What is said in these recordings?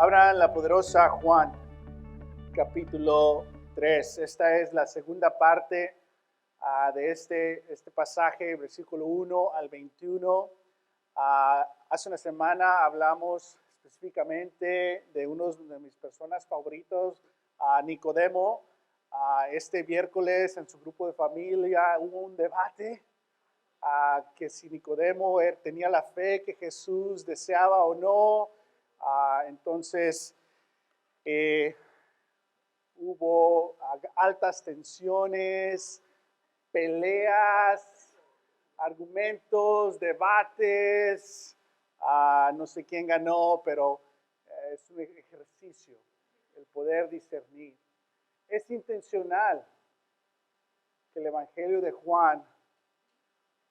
Abran la poderosa Juan, capítulo 3. Esta es la segunda parte de este pasaje, versículo 1 al 21. Hace una semana hablamos específicamente de uno de mis personas favoritos, Nicodemo. Este miércoles en su grupo de familia hubo un debate que si Nicodemo tenía la fe que Jesús deseaba o no. Entonces hubo altas tensiones, peleas, argumentos, debates. No sé quién ganó, pero es un ejercicio, el poder discernir. Es intencional que el Evangelio de Juan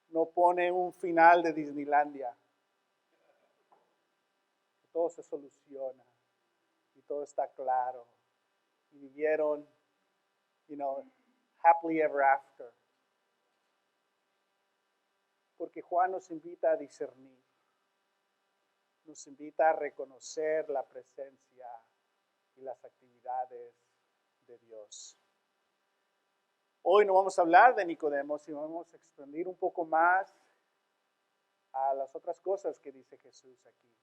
no pone un final de Disneylandia. Todo se soluciona y todo está claro. Y vivieron, happily ever after. Porque Juan nos invita a discernir. Nos invita a reconocer la presencia y las actividades de Dios. Hoy no vamos a hablar de Nicodemo, sino vamos a expandir un poco más a las otras cosas que dice Jesús aquí.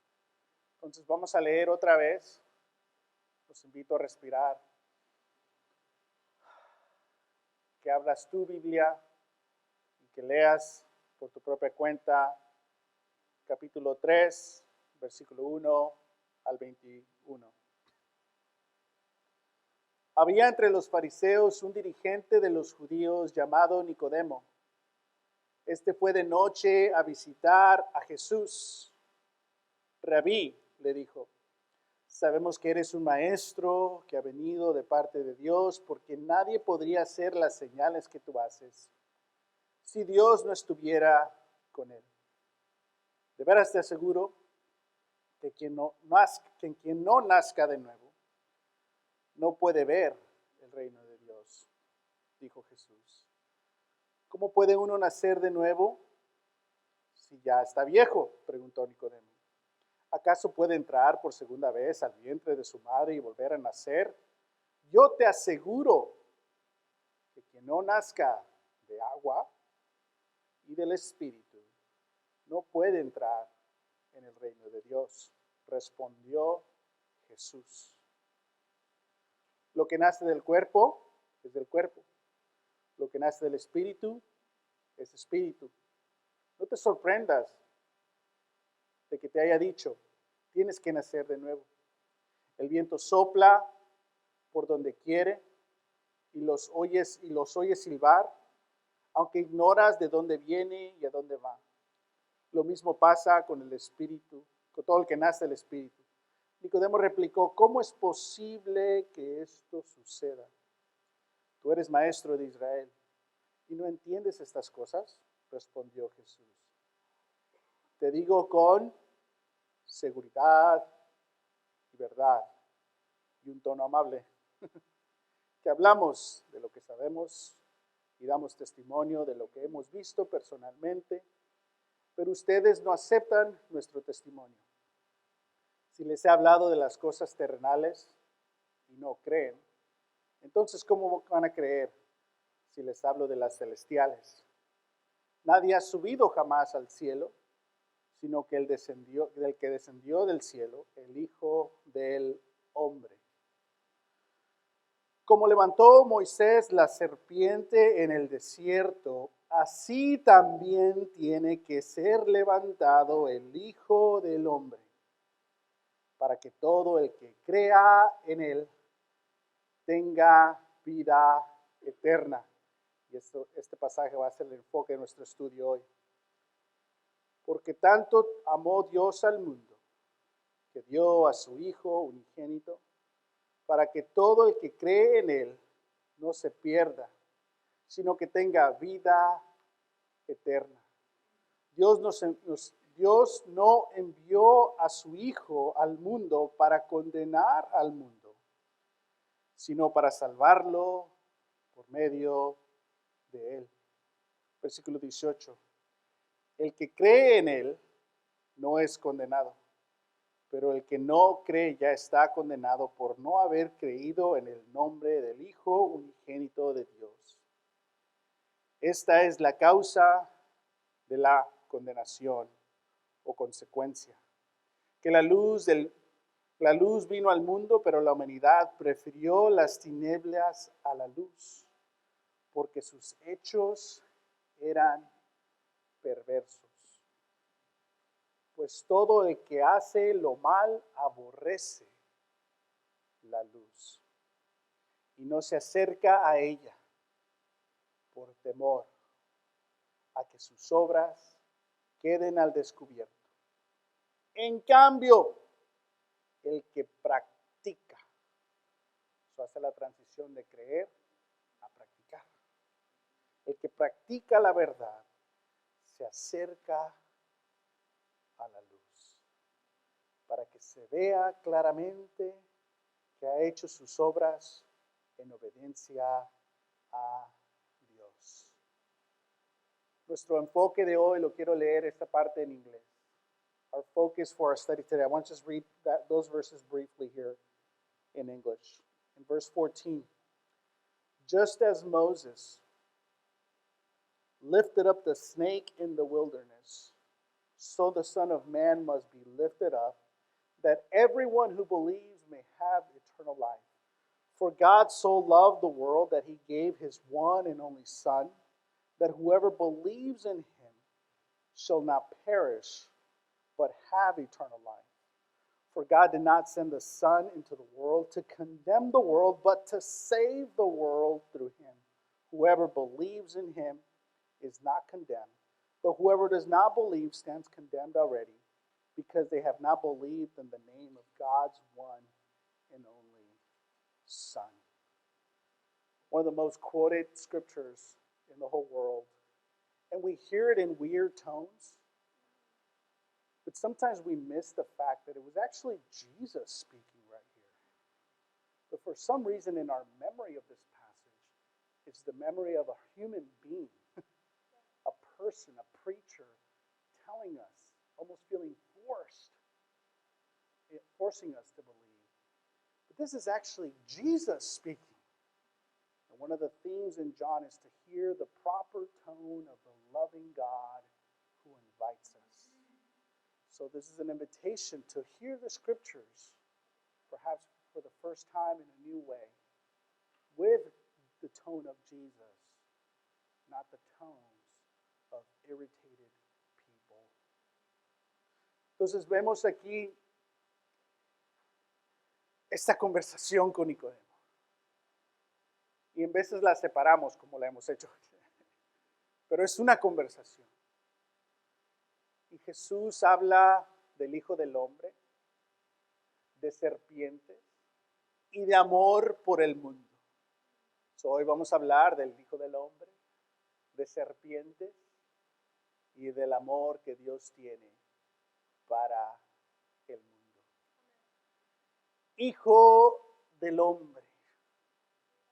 Entonces vamos a leer otra vez. Los invito a respirar. Que abras tu Biblia y que leas por tu propia cuenta capítulo 3, versículo 1 al 21. Había entre los fariseos un dirigente de los judíos llamado Nicodemo. Este fue de noche a visitar a Jesús. Rabí, le dijo, sabemos que eres un maestro que ha venido de parte de Dios, porque nadie podría hacer las señales que tú haces si Dios no estuviera con él. De veras te aseguro que quien no nazca de nuevo no puede ver el reino de Dios, dijo Jesús. ¿Cómo puede uno nacer de nuevo si ya está viejo?, preguntó Nicodemo. ¿Acaso puede entrar por segunda vez al vientre de su madre y volver a nacer? Yo te aseguro que quien no nazca de agua y del Espíritu no puede entrar en el reino de Dios, respondió Jesús. Lo que nace del cuerpo es del cuerpo. Lo que nace del Espíritu es Espíritu. No te sorprendas de que te haya dicho, tienes que nacer de nuevo. El viento sopla por donde quiere y los oyes silbar, aunque ignoras de dónde viene y a dónde va. Lo mismo pasa con el Espíritu, con todo el que nace del Espíritu. Nicodemo replicó, ¿cómo es posible que esto suceda? Tú eres maestro de Israel y no entiendes estas cosas, respondió Jesús. Te digo con seguridad y verdad y un tono amable, que hablamos de lo que sabemos y damos testimonio de lo que hemos visto personalmente, pero ustedes no aceptan nuestro testimonio. Si les he hablado de las cosas terrenales y no creen, entonces ¿cómo van a creer si les hablo de las celestiales? Nadie ha subido jamás al cielo, sino que del que descendió del cielo, el Hijo del Hombre. Como levantó Moisés la serpiente en el desierto, así también tiene que ser levantado el Hijo del Hombre, para que todo el que crea en él tenga vida eterna. Y este pasaje va a ser el enfoque de nuestro estudio hoy. Porque tanto amó Dios al mundo, que dio a su Hijo unigénito, para que todo el que cree en él no se pierda, sino que tenga vida eterna. Dios no envió a su Hijo al mundo para condenar al mundo, sino para salvarlo por medio de él. Versículo 18. El que cree en él no es condenado, pero el que no cree ya está condenado por no haber creído en el nombre del Hijo unigénito de Dios. Esta es la causa de la condenación o consecuencia, que la luz vino al mundo, pero la humanidad prefirió las tinieblas a la luz, porque sus hechos eran perversos. Pues todo el que hace lo mal aborrece la luz y no se acerca a ella por temor a que sus obras queden al descubierto. En cambio, el que practica, eso hace la transición de creer a practicar. El que practica la verdad se acerca a la luz, para que se vea claramente que ha hecho sus obras en obediencia a Dios. Nuestro enfoque de hoy, lo quiero leer esta parte en inglés. Our focus for our study today, I want to just read those verses briefly here in English. In verse 14, just as Moses lifted up the snake in the wilderness, so the Son of Man must be lifted up, that everyone who believes may have eternal life. For God so loved the world that he gave his one and only Son, that whoever believes in him shall not perish, but have eternal life. For God did not send the Son into the world to condemn the world, but to save the world through him. Whoever believes in him is not condemned, but whoever does not believe stands condemned already, because they have not believed in the name of God's one and only Son. One of the most quoted scriptures in the whole world. And we hear it in weird tones, but sometimes we miss the fact that it was actually Jesus speaking right here. But for some reason in our memory of this passage, it's the memory of a human being, a person, a preacher, telling us, almost feeling forcing us to believe. But this is actually Jesus speaking. And one of the themes in John is to hear the proper tone of the loving God who invites us. So this is an invitation to hear the scriptures, perhaps for the first time in a new way, with the tone of Jesus, not the tones of irritated people. Entonces vemos aquí esta conversación con Nicodemo. Y en veces la separamos como la hemos hecho. Pero es una conversación. Y Jesús habla del Hijo del Hombre, de serpientes y de amor por el mundo. So, hoy vamos a hablar del Hijo del Hombre, de serpientes y del amor que Dios tiene para el mundo. Hijo del Hombre.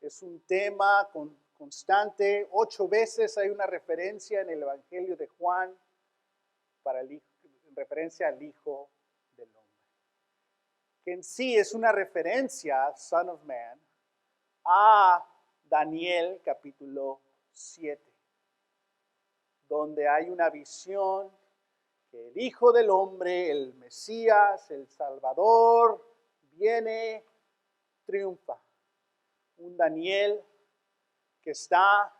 Es un tema constante. 8 veces hay una referencia en el Evangelio de Juan en referencia al Hijo del Hombre. Que en sí es una referencia, Son of Man, a Daniel capítulo 7, donde hay una visión que el Hijo del Hombre, el Mesías, el Salvador, viene, triunfa. Un Daniel que está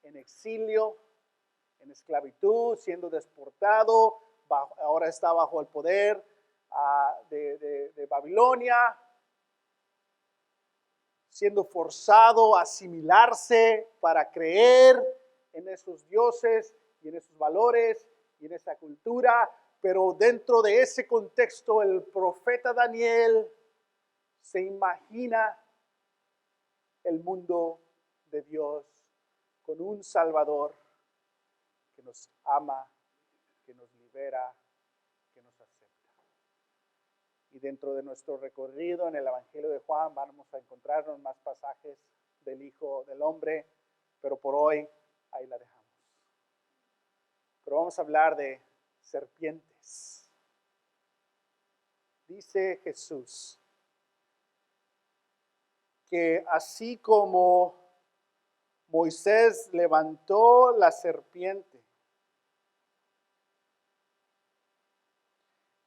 en exilio, en esclavitud, siendo deportado, ahora está bajo el poder de Babilonia, siendo forzado a asimilarse para creer en esos dioses y en esos valores y en esa cultura, pero dentro de ese contexto el profeta Daniel se imagina el mundo de Dios con un Salvador que nos ama, que nos libera, que nos acepta. Y dentro de nuestro recorrido en el Evangelio de Juan vamos a encontrarnos más pasajes del Hijo del Hombre, pero por hoy ahí la dejamos. Pero vamos a hablar de serpientes. dice Jesús que así como Moisés levantó la serpiente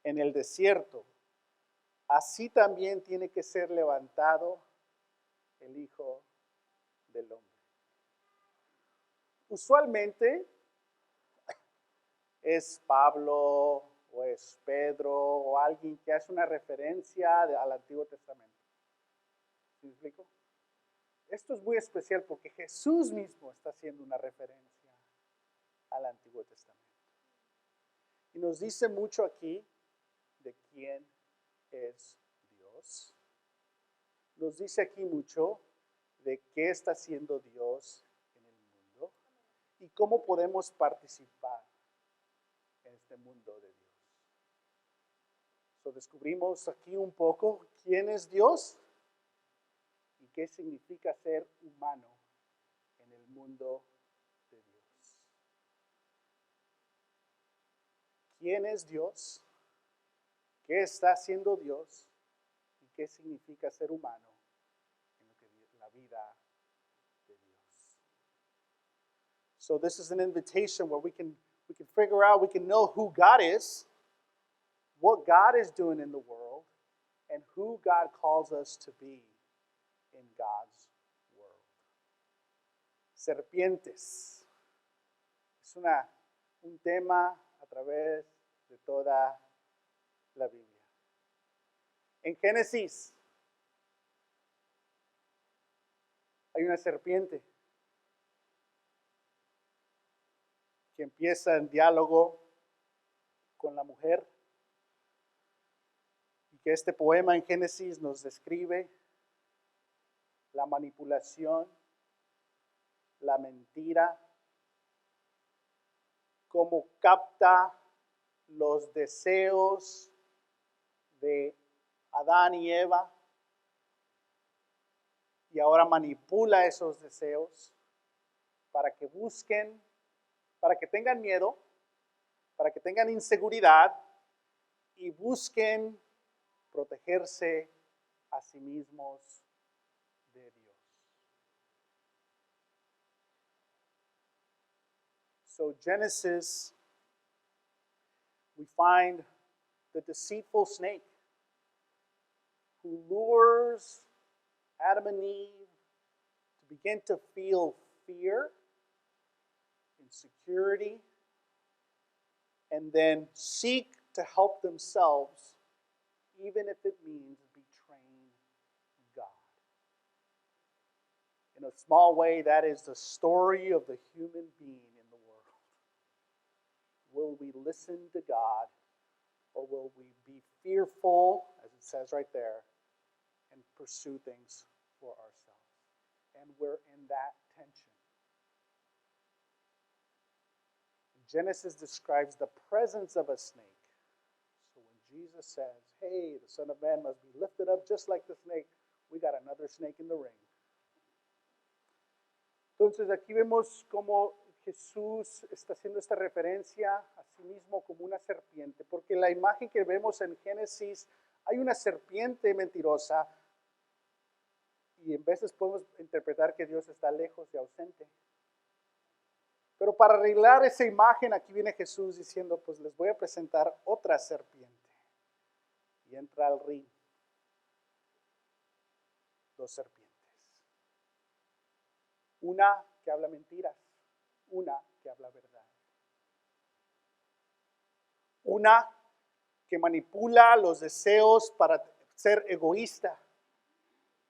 en el desierto, así también tiene que ser levantado el Hijo del Hombre. Usualmente es Pablo o es Pedro o alguien que hace una referencia al Antiguo Testamento. ¿Sí me explico? Esto es muy especial porque Jesús mismo está haciendo una referencia al Antiguo Testamento. Y nos dice mucho aquí de quién es Dios. Nos dice aquí mucho de qué está haciendo Dios en el mundo y cómo podemos participar en este mundo de Dios. So, descubrimos aquí un poco quién es Dios y qué significa ser humano en el mundo de Dios. ¿Quién es Dios? ¿Qué está haciendo Dios? ¿Y qué significa ser humano en la vida de Dios? So this is an invitation where we can figure out, we can know who God is, what God is doing in the world, and who God calls us to be in God's world. Serpientes. Es un tema a través de toda la Biblia. En Génesis hay una serpiente que empieza en diálogo con la mujer y que este poema en Génesis nos describe la manipulación, la mentira, cómo capta los deseos de Adán y Eva y ahora manipula esos deseos para que busquen, para que tengan miedo, para que tengan inseguridad y busquen protegerse a sí mismos de Dios. So Genesis, we find the deceitful snake who lures Adam and Eve to begin to feel fear, insecurity, and then seek to help themselves, even if it means betraying God. In a small way, that is the story of the human being in the world. Will we listen to God, or will we be fearful, as it says right there, and pursue things for ourselves? And we're in that tension. Genesis describes the presence of a snake. So when Jesus says, hey, the Son of Man must be lifted up just like the snake, we got another snake in the ring. Entonces aquí vemos cómo Jesús está haciendo esta referencia a sí mismo como una serpiente, porque la imagen que vemos en Génesis, hay una serpiente mentirosa y en veces podemos interpretar que Dios está lejos y ausente. Pero para arreglar esa imagen, aquí viene Jesús diciendo, pues les voy a presentar otra serpiente. Y entra al ring. Dos serpientes. Una que habla mentiras, una que habla verdad. Una que manipula los deseos para ser egoísta.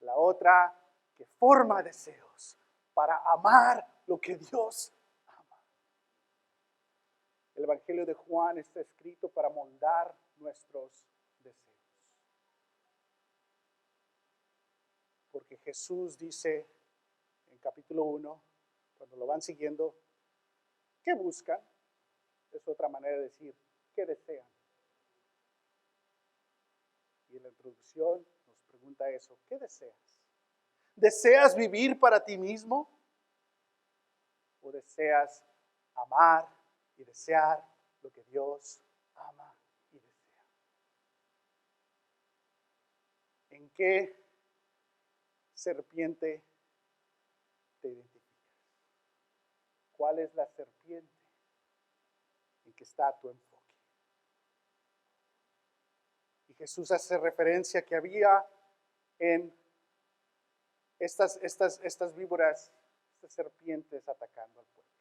La otra que forma deseos para amar lo que Dios ama. El Evangelio de Juan está escrito para moldar nuestros deseos. Porque Jesús dice en capítulo 1, cuando lo van siguiendo, ¿qué buscan? Es otra manera de decir, ¿qué desean? Y en la introducción nos pregunta eso, ¿qué deseas? ¿Deseas vivir para ti mismo? ¿O deseas amar y desear lo que Dios ama y desea? qué serpiente te identificas? ¿Cuál es la serpiente en que está tu enfoque? Y Jesús hace referencia que había en estas víboras, estas serpientes atacando al pueblo.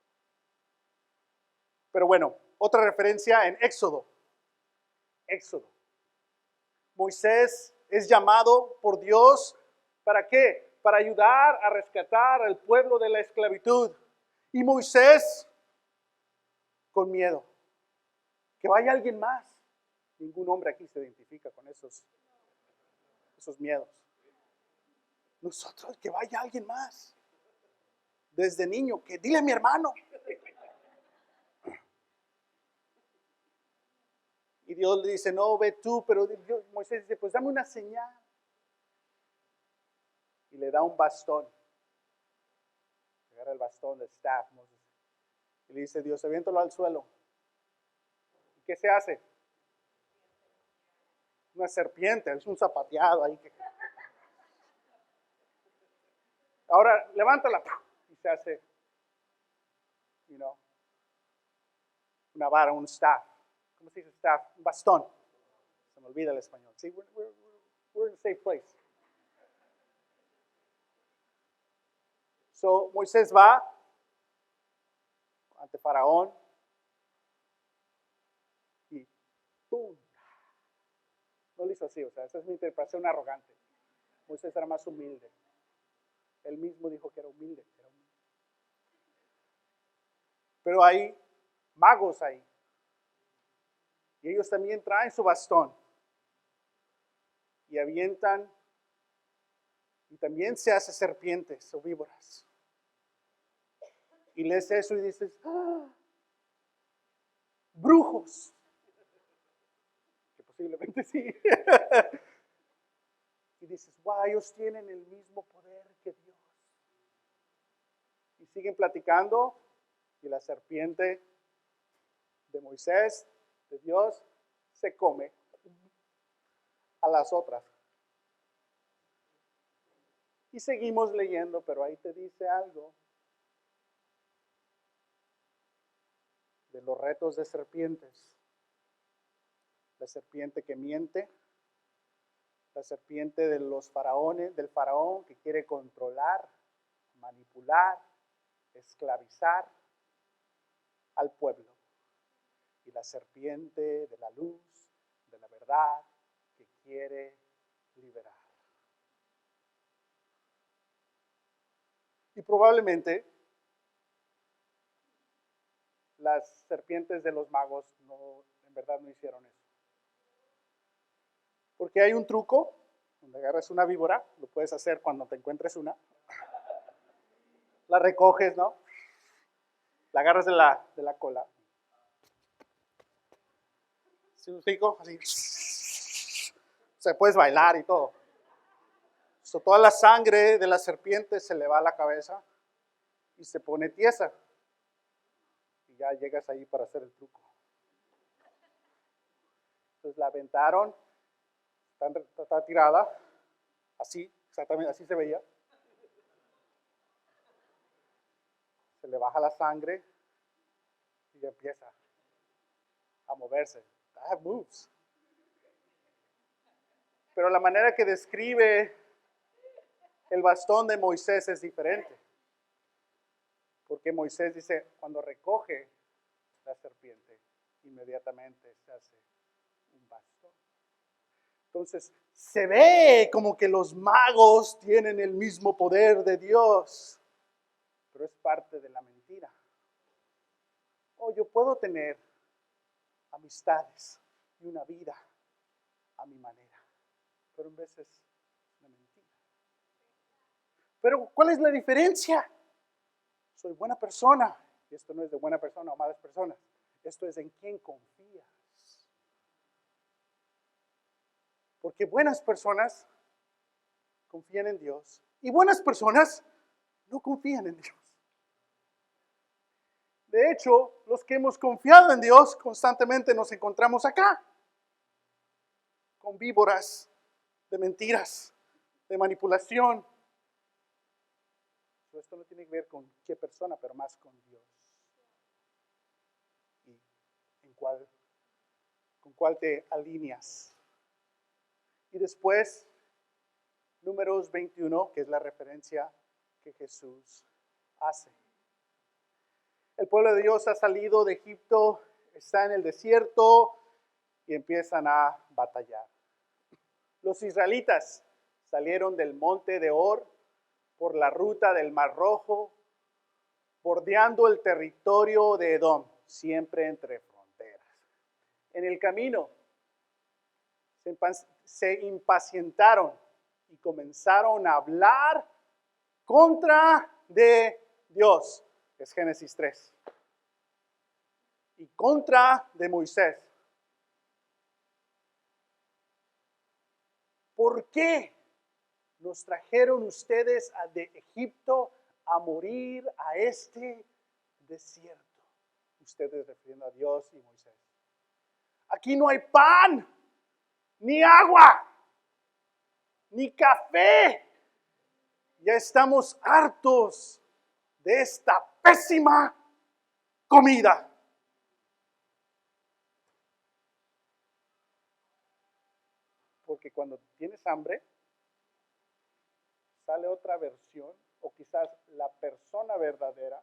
Pero bueno, otra referencia en Éxodo. Éxodo. Moisés es llamado por Dios, ¿para qué? Para ayudar a rescatar al pueblo de la esclavitud. Y Moisés, con miedo, que vaya alguien más. Ningún hombre aquí se identifica con esos miedos. Nosotros, que vaya alguien más. Desde niño, que dile a mi hermano. Y Dios le dice, no, ve tú, pero Moisés dice, pues dame una señal. Y le da un bastón. Agarra el bastón, el staff. Y le dice, Dios, aviéntalo al suelo. ¿Y qué se hace? Una serpiente, es un zapateado ahí. Ahora, levántala. Y se hace, una vara, un staff. ¿Cómo se dice staff? Un bastón. Se me olvida el español. Sí, we're in a safe place. So, Moisés va ante Faraón y ¡pum! No lo hizo así, o sea, esa es mi interpretación arrogante. Moisés era más humilde. Él mismo dijo que era humilde. Pero hay magos ahí. Y ellos también traen su bastón. Y avientan. Y también se hace serpientes o víboras. Y lees eso y dices, ¡ah! Brujos. Que posiblemente sí. Y dices, wow, ellos tienen el mismo poder que Dios. Y siguen platicando. Y la serpiente de Moisés, de Dios, se come a las otras. Y seguimos leyendo, pero ahí te dice algo de los retos de serpientes. La serpiente que miente, la serpiente de los faraones, del faraón que quiere controlar, manipular, esclavizar al pueblo. Y la serpiente de la luz, de la verdad, que quiere liberar. Y probablemente las serpientes de los magos en verdad no hicieron eso. Porque hay un truco, donde agarras una víbora, lo puedes hacer cuando te encuentres una. La recoges, ¿no? La agarras de la cola. ¿Sí me explico? Así. O sea, puedes bailar y todo. So, toda la sangre de la serpiente se le va a la cabeza y se pone tiesa. Y ya llegas ahí para hacer el truco. Entonces la aventaron, está tirada, así, exactamente así se veía. Se le baja la sangre y ya empieza a moverse. That moves. Pero la manera que describe el bastón de Moisés es diferente. Porque Moisés dice, cuando recoge la serpiente, inmediatamente se hace un bastón. Entonces, se ve como que los magos tienen el mismo poder de Dios, pero es parte de la mentira. Yo puedo tener amistades y una vida a mi manera, pero en veces es una mentira. Pero, ¿cuál es la diferencia? Soy buena persona. Y esto no es de buena persona o malas personas. Esto es en quién confías. Porque buenas personas confían en Dios y buenas personas no confían en Dios. De hecho, los que hemos confiado en Dios constantemente nos encontramos acá con víboras de mentiras, de manipulación. Esto no tiene que ver con qué persona, pero más con Dios. Y con cuál te alineas. Y después, Números 21, que es la referencia que Jesús hace. El pueblo de Dios ha salido de Egipto, está en el desierto y empiezan a batallar. Los israelitas salieron del monte de Hor por la ruta del Mar Rojo, bordeando el territorio de Edom, siempre entre fronteras. En el camino se impacientaron y comenzaron a hablar contra de Dios. Es Génesis 3. Y contra de Moisés. ¿Por qué nos trajeron ustedes de Egipto a morir a este desierto? Ustedes refiriendo a Dios y Moisés. Aquí no hay pan, ni agua, ni café. Ya estamos hartos de esta pésima comida. Porque cuando tienes hambre, sale otra versión, o quizás la persona verdadera.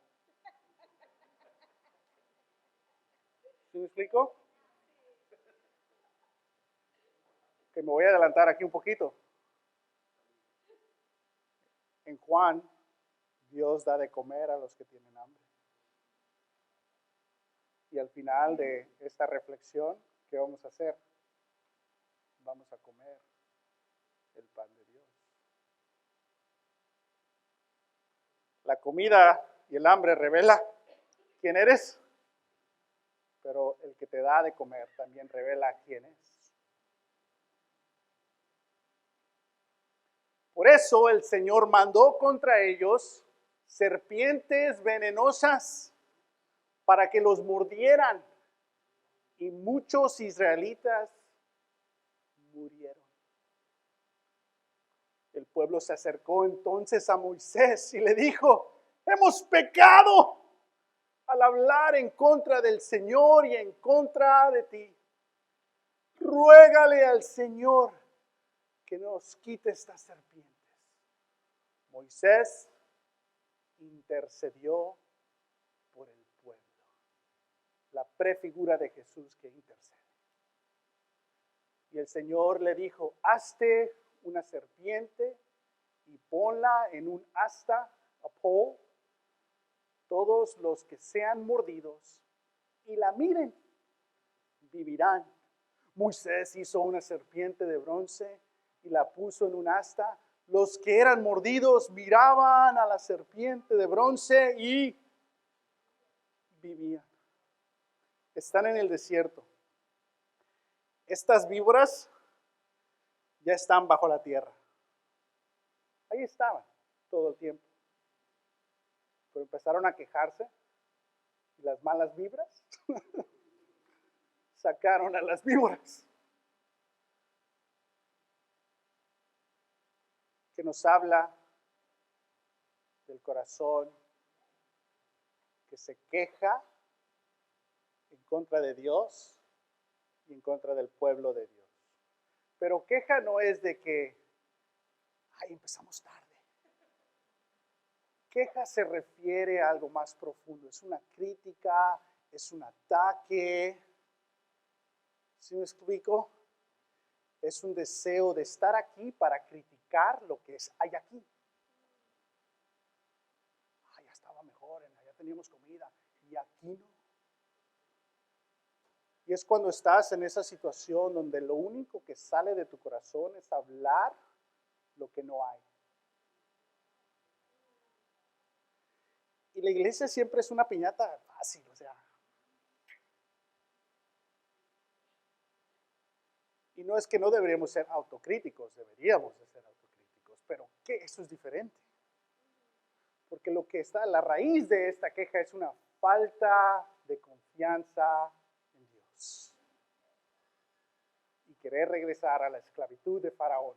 ¿Sí me explico? Que me voy a adelantar aquí un poquito. En Juan, Dios da de comer a los que tienen hambre. Y al final de esta reflexión, ¿qué vamos a hacer? Vamos a comer el pan de Dios. La comida y el hambre revela quién eres, pero el que te da de comer también revela quién es. Por eso el Señor mandó contra ellos serpientes venenosas para que los mordieran, y muchos israelitas murieron. El pueblo se acercó entonces a Moisés y le dijo: hemos pecado al hablar en contra del Señor y en contra de ti. Ruégale al Señor que nos quite estas serpientes. Moisés intercedió por el pueblo. La prefigura de Jesús que intercede. Y el Señor le dijo: hazte una serpiente y ponla en un asta, a pole, todos los que sean mordidos y la miren, vivirán. Moisés hizo una serpiente de bronce y la puso en un asta. Los que eran mordidos miraban a la serpiente de bronce y vivían. Están en el desierto. Estas víboras ya están bajo la tierra. Ahí estaban todo el tiempo. Pero empezaron a quejarse y las malas vibras sacaron a las víboras. Que nos habla del corazón que se queja en contra de Dios y en contra del pueblo de Dios. Pero queja no es de que, empezamos tarde. Queja se refiere a algo más profundo. Es una crítica, es un ataque. ¿Sí me explico? Es un deseo de estar aquí para criticar lo que hay aquí. Ya estaba mejor, allá teníamos comida y aquí no. Y es cuando estás en esa situación donde lo único que sale de tu corazón es hablar lo que no hay. Y la iglesia siempre es una piñata fácil, Y no es que no deberíamos ser autocríticos, deberíamos de ser autocríticos, pero ¿qué? Eso es diferente. Porque lo que está a la raíz de esta queja es una falta de confianza en Dios. Y querer regresar a la esclavitud de Faraón.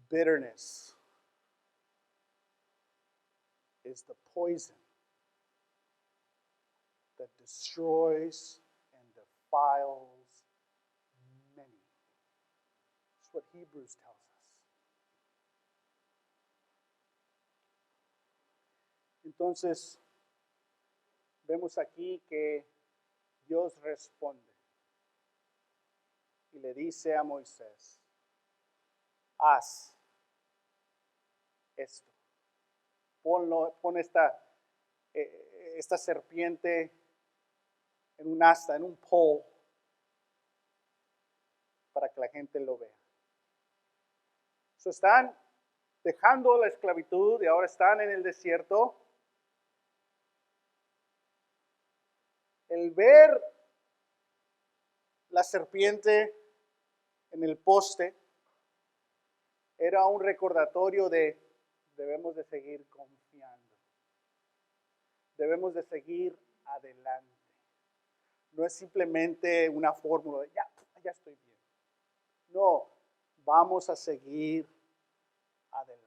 Bitterness is the poison that destroys and defiles many. That's what Hebrews tells us. Entonces, vemos aquí que Dios responde y le dice a Moisés, haz esto. Pon esta serpiente en un asta, en un pole, para que la gente lo vea. So, están dejando la esclavitud y ahora están en el desierto. El ver la serpiente en el poste era un recordatorio de debemos de seguir confiando. Debemos de seguir adelante. No es simplemente una fórmula de ya estoy bien. No, vamos a seguir adelante.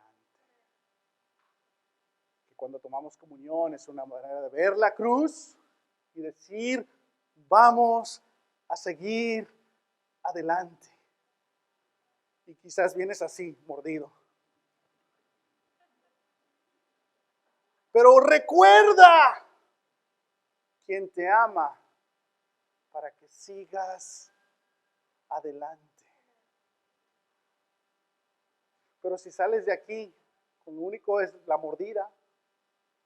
Que cuando tomamos comunión es una manera de ver la cruz y decir, vamos a seguir adelante. Y quizás vienes así, mordido. Pero recuerda quien te ama para que sigas adelante. Pero si sales de aquí, con lo único es la mordida,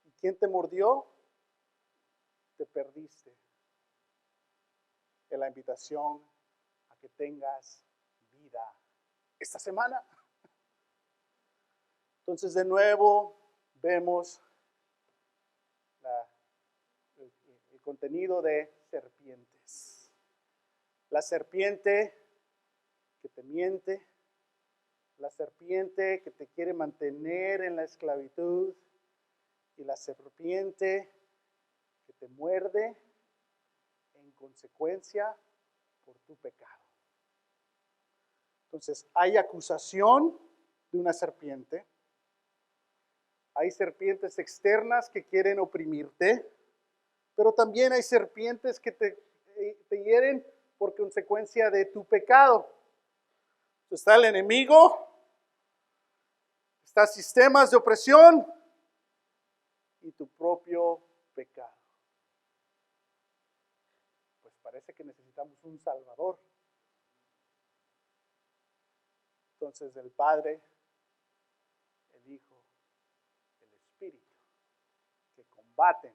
¿y quién te mordió? Te perdiste de la invitación a que tengas vida esta semana. Entonces, de nuevo, vemos el contenido de serpientes. La serpiente que te miente, la serpiente que te quiere mantener en la esclavitud y la serpiente que te muerde en consecuencia por tu pecado. Entonces, hay acusación de una serpiente. Hay serpientes externas que quieren oprimirte, pero también hay serpientes que te hieren por consecuencia de tu pecado. Entonces, está el enemigo, está sistemas de opresión y tu propio pecado. Pues parece que necesitamos un Salvador. Entonces, el Padre, el Hijo, el Espíritu, que combaten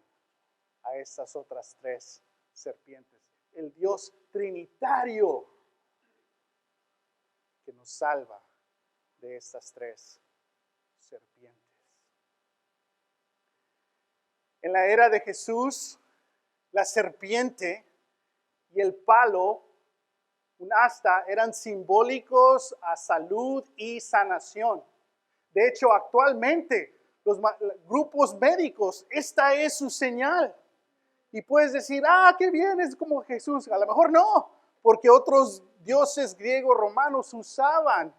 a estas otras tres serpientes. El Dios trinitario que nos salva de estas tres serpientes. En la era de Jesús, la serpiente y el palo, un asta, eran simbólicos a salud y sanación. De hecho, actualmente, los grupos médicos, esta es su señal. Y puedes decir, qué bien, es como Jesús. A lo mejor no, porque otros dioses griegos, romanos usaban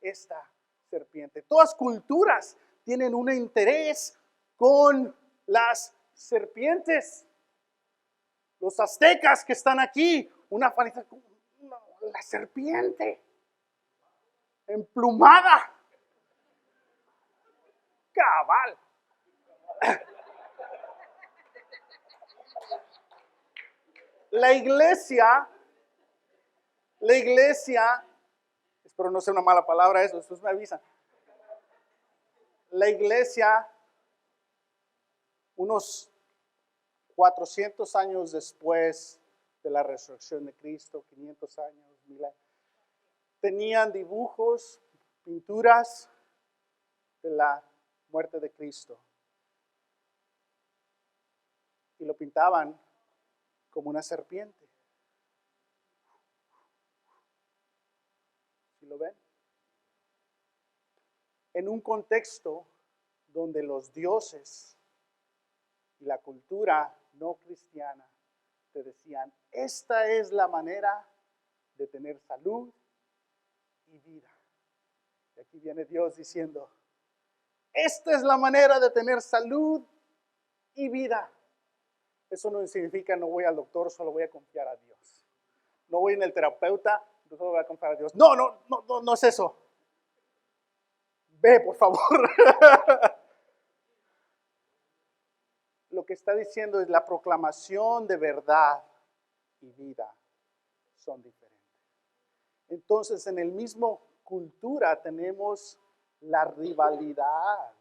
esta serpiente. Todas culturas tienen un interés con las serpientes. Los aztecas que están aquí, la serpiente emplumada. Cabal. La iglesia, espero no sea una mala palabra eso, después me avisan. La iglesia, unos 400 años después de la resurrección de Cristo, 500 años, 1000 años, tenían dibujos, pinturas de la muerte de Cristo. Y lo pintaban como una serpiente. ¿Sí lo ven? En un contexto donde los dioses y la cultura no cristiana te decían, esta es la manera de tener salud y vida. Y aquí viene Dios diciendo, esta es la manera de tener salud y vida. Eso no significa no voy al doctor, solo voy a confiar a Dios. No voy en el terapeuta, solo voy a confiar a Dios. No es eso. Ve, por favor. Lo que está diciendo es la proclamación de verdad y vida son diferentes. Entonces, en el mismo cultura tenemos la rivalidad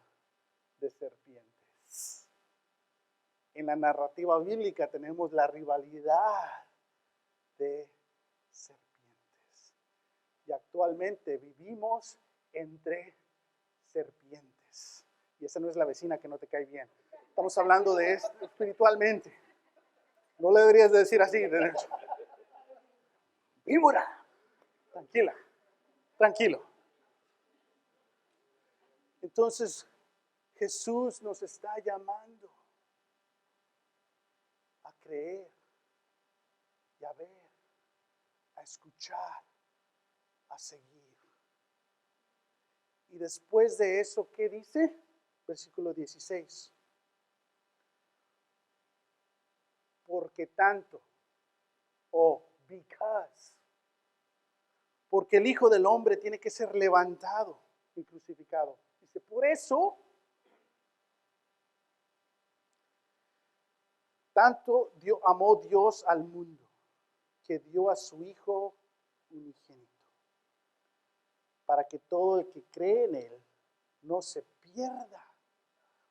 de serpientes. En la narrativa bíblica tenemos la rivalidad de serpientes. Y actualmente vivimos entre serpientes. Y esa no es la vecina que no te cae bien. Estamos hablando de esto espiritualmente. No le deberías de decir así, de hecho. Víbora. Tranquila, tranquilo. Entonces, Jesús nos está llamando a creer y a ver, a escuchar, a seguir. Y después de eso, ¿qué dice? Versículo 16. Porque tanto, because, porque el Hijo del Hombre tiene que ser levantado y crucificado. Dice, por eso, tanto amó Dios al mundo, que dio a su Hijo unigénito, para que todo el que cree en Él no se pierda.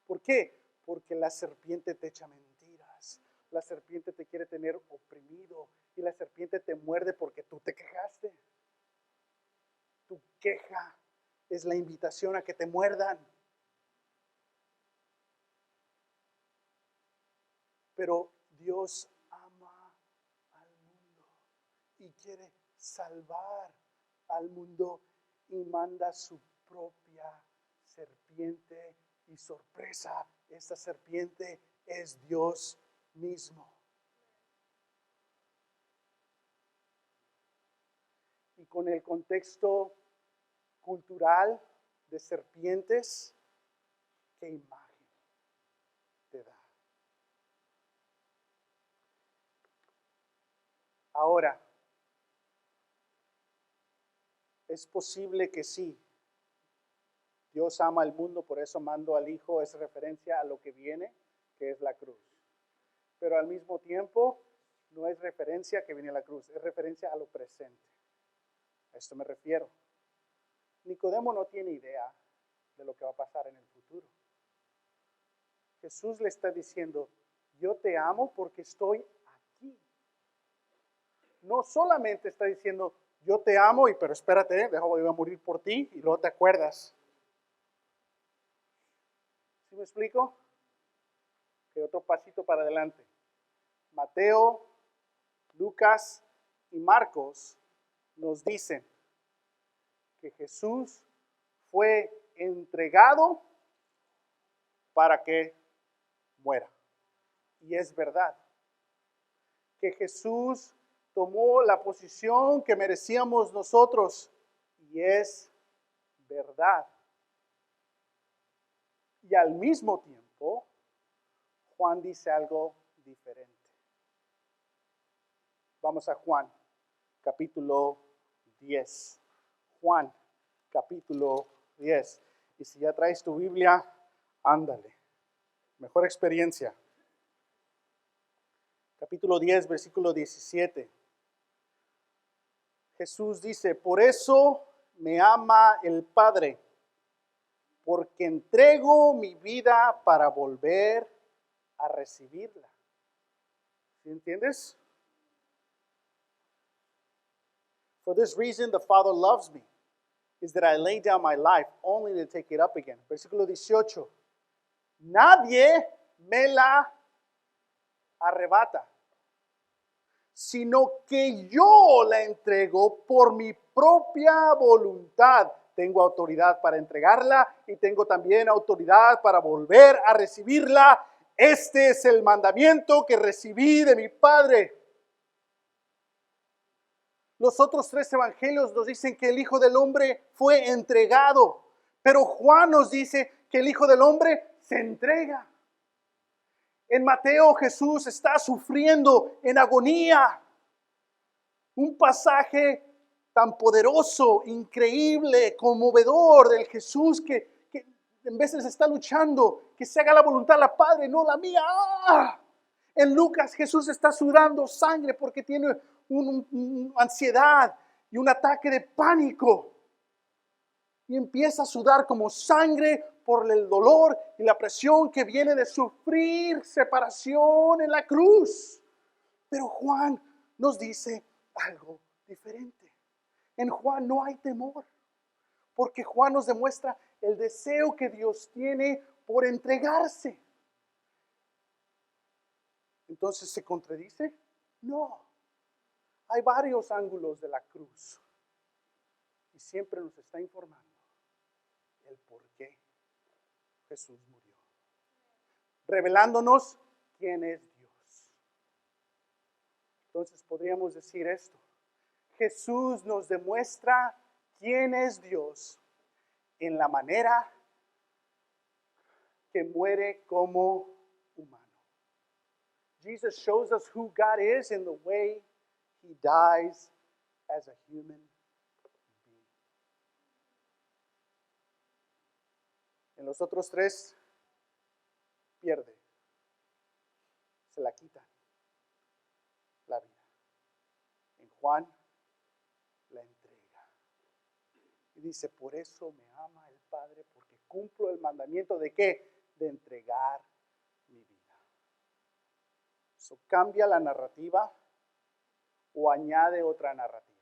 ¿Por qué? Porque la serpiente te echa mentiras. La serpiente te quiere tener oprimido y la serpiente te muerde porque tú te quejaste. Tu queja es la invitación a que te muerdan. Pero Dios ama al mundo y quiere salvar al mundo y manda su propia serpiente. Y sorpresa, esta serpiente es Dios mismo. Y con el contexto cultural de serpientes, ¿qué imagen te da? Ahora, es posible que sí, Dios ama al mundo, por eso mando al Hijo, es referencia a lo que viene, que es la cruz. Pero al mismo tiempo, no es referencia a que viene la cruz, es referencia a lo presente. A esto me refiero. Nicodemo no tiene idea de lo que va a pasar en el futuro. Jesús le está diciendo, yo te amo porque estoy aquí. No solamente está diciendo, yo te amo, pero espérate, voy a morir por ti y luego te acuerdas. ¿Sí me explico? Que otro pasito para adelante. Mateo, Lucas y Marcos nos dicen que Jesús fue entregado para que muera. Y es verdad. Que Jesús tomó la posición que merecíamos nosotros. Y es verdad. Y al mismo tiempo, Juan dice algo diferente. Vamos a Juan, capítulo 10. Juan, capítulo 10. Y si ya traes tu Biblia, ándale. Mejor experiencia. Capítulo 10, versículo 17. Jesús dice, por eso me ama el Padre, porque entrego mi vida para volver a recibirla. ¿Sí entiendes? For this reason the Father loves me, is that I lay down my life only to take it up again. Versículo 18. Nadie me la arrebata, sino que yo la entrego por mi propia voluntad. Tengo autoridad para entregarla y tengo también autoridad para volver a recibirla. Este es el mandamiento que recibí de mi Padre. Los otros 3 evangelios nos dicen que el Hijo del Hombre fue entregado, pero Juan nos dice que el Hijo del Hombre se entrega. En Mateo Jesús está sufriendo en agonía. Un pasaje tan poderoso, increíble, conmovedor del Jesús que en veces está luchando, que se haga la voluntad del Padre, no la mía. ¡Ah! En Lucas Jesús está sudando sangre porque tiene una ansiedad y un ataque de pánico. Y empieza a sudar como sangre por el dolor y la presión que viene de sufrir separación en la cruz. Pero Juan nos dice algo diferente. En Juan no hay temor, porque Juan nos demuestra el deseo que Dios tiene por entregarse. Entonces, ¿se contradice? No. Hay varios ángulos de la cruz y siempre nos está informando el por qué Jesús murió, revelándonos quién es Dios. Entonces podríamos decir esto: Jesús nos demuestra quién es Dios en la manera que muere como humano. Jesus shows us who God is in the way He dies as a human being. En los otros 3 pierde, se la quita la vida. En Juan la entrega. Y dice, por eso me ama el Padre, porque cumplo el mandamiento de ¿qué? De entregar mi vida. So, cambia la narrativa o añade otra narrativa.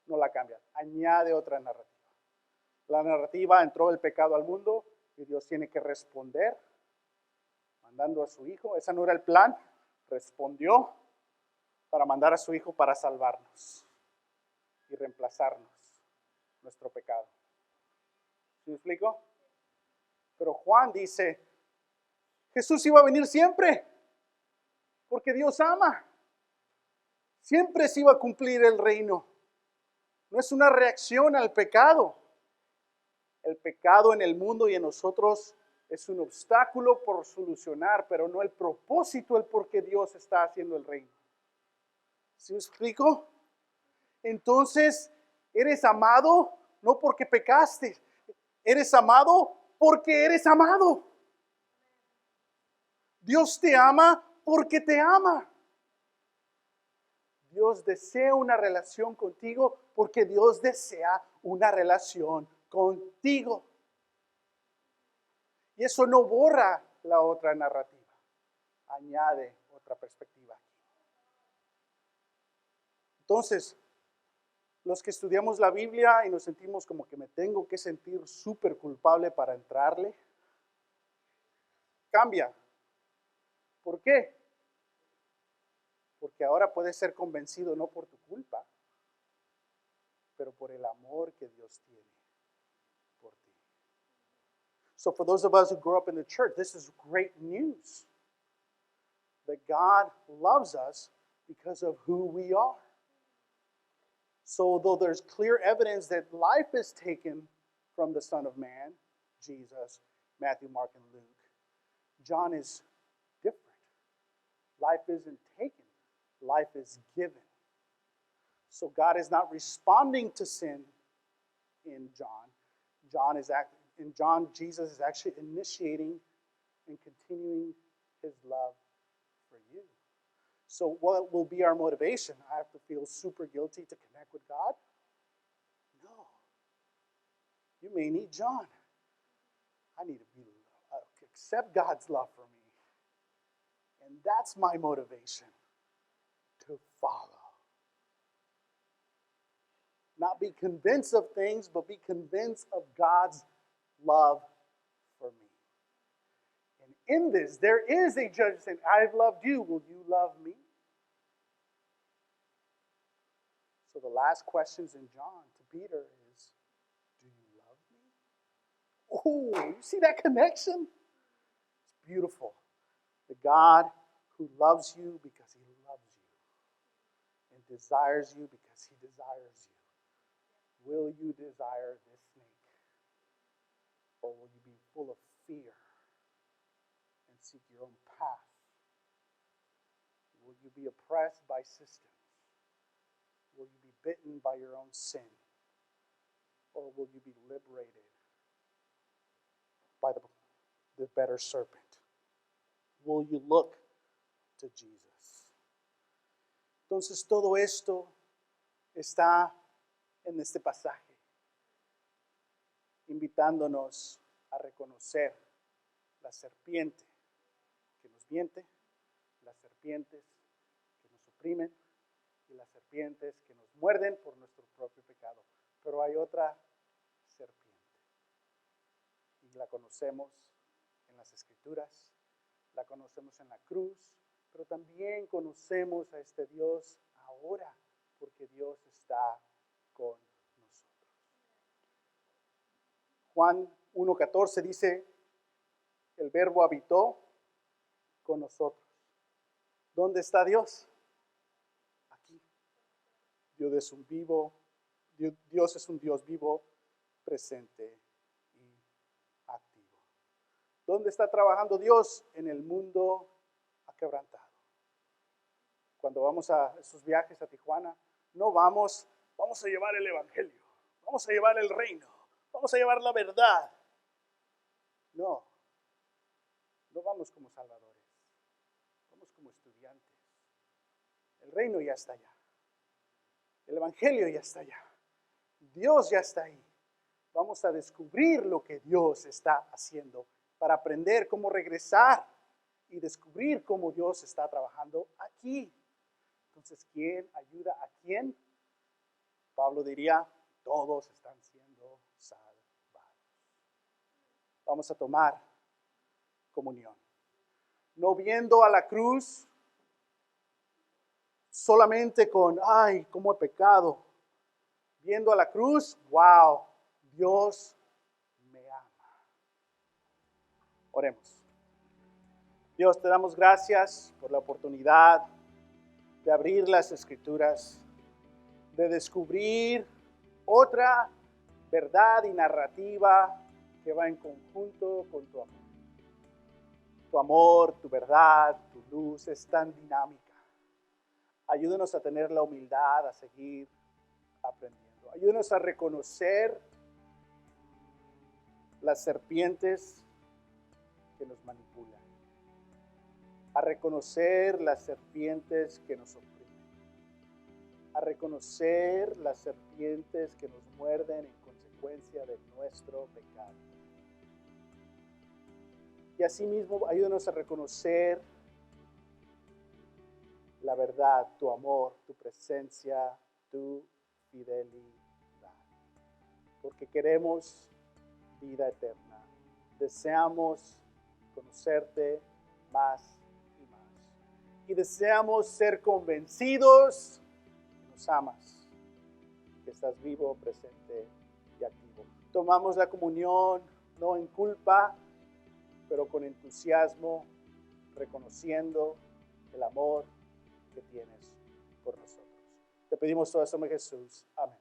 No la cambia, añade otra narrativa. La narrativa: entró el pecado al mundo y Dios tiene que responder mandando a su Hijo. Ese no era el plan. Respondió para mandar a su Hijo para salvarnos y reemplazarnos nuestro pecado. ¿Sí me explico? Pero Juan dice, Jesús iba a venir siempre, porque Dios ama. Siempre se iba a cumplir el reino. No es una reacción al pecado. El pecado en el mundo y en nosotros es un obstáculo por solucionar, pero no el propósito, el por qué Dios está haciendo el reino. ¿Sí me explico? Entonces, eres amado no porque pecaste, eres amado porque eres amado. Dios te ama porque te ama. Dios desea una relación contigo porque Dios desea una relación contigo. Y eso no borra la otra narrativa, añade otra perspectiva. Entonces, los que estudiamos la Biblia y nos sentimos como que me tengo que sentir súper culpable para entrarle, cambia. ¿Por qué? Porque ahora puedes ser convencido no por tu culpa, pero por el amor que Dios tiene por ti. So for those of us who grew up in the church, this is great news. That God loves us because of who we are. So though there's clear evidence that life is taken from the Son of Man, Jesus, Matthew, Mark, and Luke, John is different. Life isn't taken. Life is given. So God is not responding to sin in John. In John, Jesus is actually initiating and continuing his love for you. So what will be our motivation? I have to feel super guilty to connect with God? No. You may need John. I need to accept God's love for me. And that's my motivation, to follow. Not be convinced of things, but be convinced of God's love for me. And in this, there is a judge saying, I've loved you. Will you love me? So the last questions in John to Peter is, do you love me? Oh, you see that connection? It's beautiful. The God who loves you because he loves you and desires you because he desires you. Will you desire this snake? Or will you be full of fear and seek your own path? Will you be oppressed by systems? Will you be bitten by your own sin? Or will you be liberated by the better serpent? Will you look to Jesus? Entonces todo esto está en este pasaje, invitándonos a reconocer la serpiente que nos miente, las serpientes que nos oprimen y las serpientes que nos muerden por nuestro propio pecado. Pero hay otra serpiente y la conocemos en las Escrituras, la conocemos en la cruz, pero también conocemos a este Dios ahora, porque Dios está con nosotros. Juan 1:14 dice, el Verbo habitó con nosotros. ¿Dónde está Dios? Aquí. Dios es un Dios vivo, presente y activo. ¿Dónde está trabajando Dios? En el mundo aquebrantado. Cuando vamos a esos viajes a Tijuana, no vamos a llevar el evangelio, vamos a llevar el reino, vamos a llevar la verdad. No vamos como salvadores, vamos como estudiantes. El reino ya está allá, el evangelio ya está allá, Dios ya está ahí. Vamos a descubrir lo que Dios está haciendo para aprender cómo regresar y descubrir cómo Dios está trabajando aquí. Entonces, ¿quién ayuda a quién? Pablo diría, todos están siendo salvados. Vamos a tomar comunión. No viendo a la cruz solamente con, ay, cómo he pecado. Viendo a la cruz, wow, Dios me ama. Oremos. Dios, te damos gracias por la oportunidad de abrir las Escrituras, de descubrir otra verdad y narrativa que va en conjunto con tu amor. Tu amor, tu verdad, tu luz es tan dinámica. Ayúdanos a tener la humildad, a seguir aprendiendo. Ayúdanos a reconocer las serpientes que nos manipulan, a reconocer las serpientes que nos oprimen, a reconocer las serpientes que nos muerden en consecuencia de nuestro pecado. Y asimismo, ayúdanos a reconocer la verdad, tu amor, tu presencia, tu fidelidad. Porque queremos vida eterna. Deseamos conocerte más y más. Y deseamos ser convencidos que nos amas, que estás vivo, presente y activo. Tomamos la comunión no en culpa, pero con entusiasmo, reconociendo el amor que tienes por nosotros. Te pedimos todo esto en Jesús. Amén.